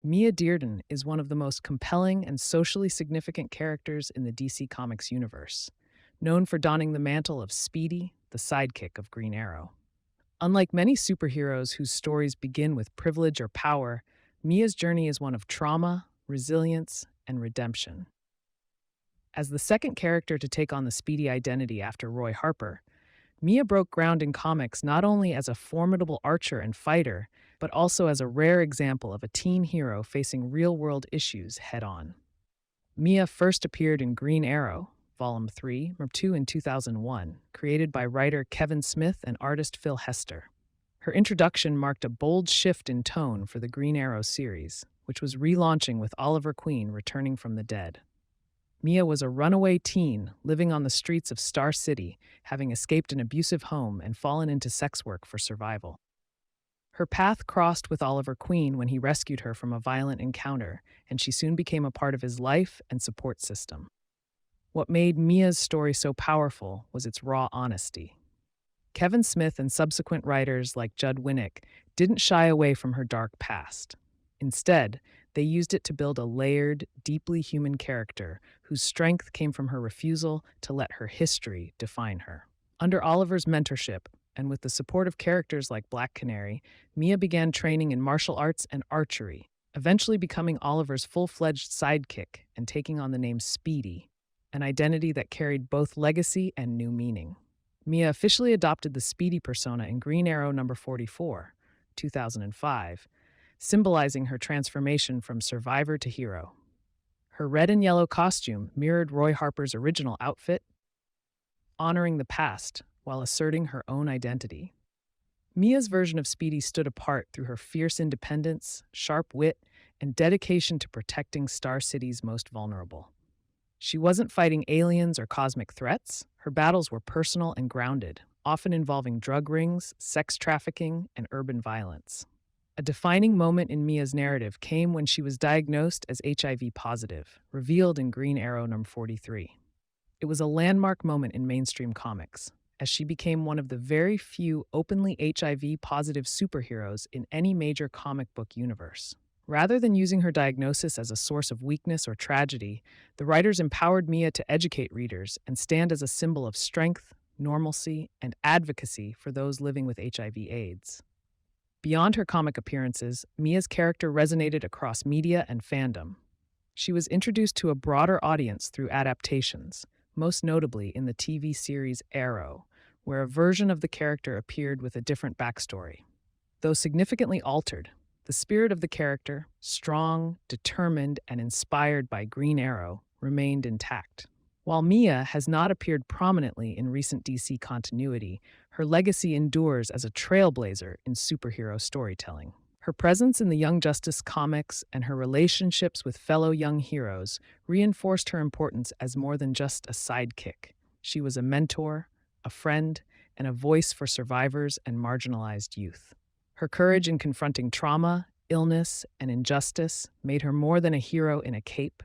Mia Dearden is one of the most compelling and socially significant characters in the DC Comics universe, known for donning the mantle of Speedy, the sidekick of Green Arrow. Unlike many superheroes whose stories begin with privilege or power, Mia's journey is one of trauma, resilience, and redemption. As the second character to take on the Speedy identity after Roy Harper, Mia broke ground in comics not only as a formidable archer and fighter, but also as a rare example of a teen hero facing real world issues head on. Mia first appeared in Green Arrow, Volume 3, Number 2 in 2001, created by writer Kevin Smith and artist Phil Hester. Her introduction marked a bold shift in tone for the Green Arrow series, which was relaunching with Oliver Queen returning from the dead. Mia was a runaway teen living on the streets of Star City, having escaped an abusive home and fallen into sex work for survival. Her path crossed with Oliver Queen when he rescued her from a violent encounter, and she soon became a part of his life and support system. What made Mia's story so powerful was its raw honesty. Kevin Smith and subsequent writers like Judd Winnick didn't shy away from her dark past. Instead, they used it to build a layered, deeply human character whose strength came from her refusal to let her history define her. Under Oliver's mentorship, and with the support of characters like Black Canary, Mia began training in martial arts and archery, eventually becoming Oliver's full-fledged sidekick and taking on the name Speedy, an identity that carried both legacy and new meaning. Mia officially adopted the Speedy persona in Green Arrow number 44, 2005, symbolizing her transformation from survivor to hero. Her red and yellow costume mirrored Roy Harper's original outfit, honoring the past while asserting her own identity. Mia's version of Speedy stood apart through her fierce independence, sharp wit, and dedication to protecting Star City's most vulnerable. She wasn't fighting aliens or cosmic threats. Her battles were personal and grounded, often involving drug rings, sex trafficking, and urban violence. A defining moment in Mia's narrative came when she was diagnosed as HIV positive, revealed in Green Arrow number 43. It was a landmark moment in mainstream comics, as she became one of the very few openly HIV-positive superheroes in any major comic book universe. Rather than using her diagnosis as a source of weakness or tragedy, the writers empowered Mia to educate readers and stand as a symbol of strength, normalcy, and advocacy for those living with HIV/AIDS. Beyond her comic appearances, Mia's character resonated across media and fandom. She was introduced to a broader audience through adaptations, most notably in the TV series Arrow, where a version of the character appeared with a different backstory. Though significantly altered, the spirit of the character, strong, determined, and inspired by Green Arrow, remained intact. While Mia has not appeared prominently in recent DC continuity, her legacy endures as a trailblazer in superhero storytelling. Her presence in the Young Justice comics and her relationships with fellow young heroes reinforced her importance as more than just a sidekick. She was a mentor, a friend, and a voice for survivors and marginalized youth. Her courage in confronting trauma, illness, and injustice made her more than a hero in a cape.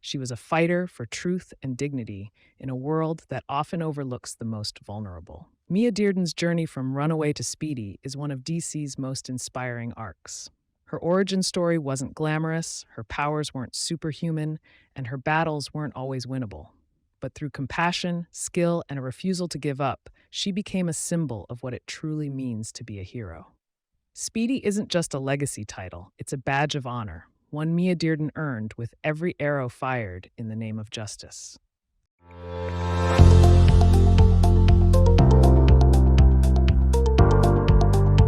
She was a fighter for truth and dignity in a world that often overlooks the most vulnerable. Mia Dearden's journey from runaway to Speedy is one of DC's most inspiring arcs. Her origin story wasn't glamorous, her powers weren't superhuman, and her battles weren't always winnable. But through compassion, skill, and a refusal to give up, she became a symbol of what it truly means to be a hero. Speedy isn't just a legacy title, it's a badge of honor, one Mia Dearden earned with every arrow fired in the name of justice.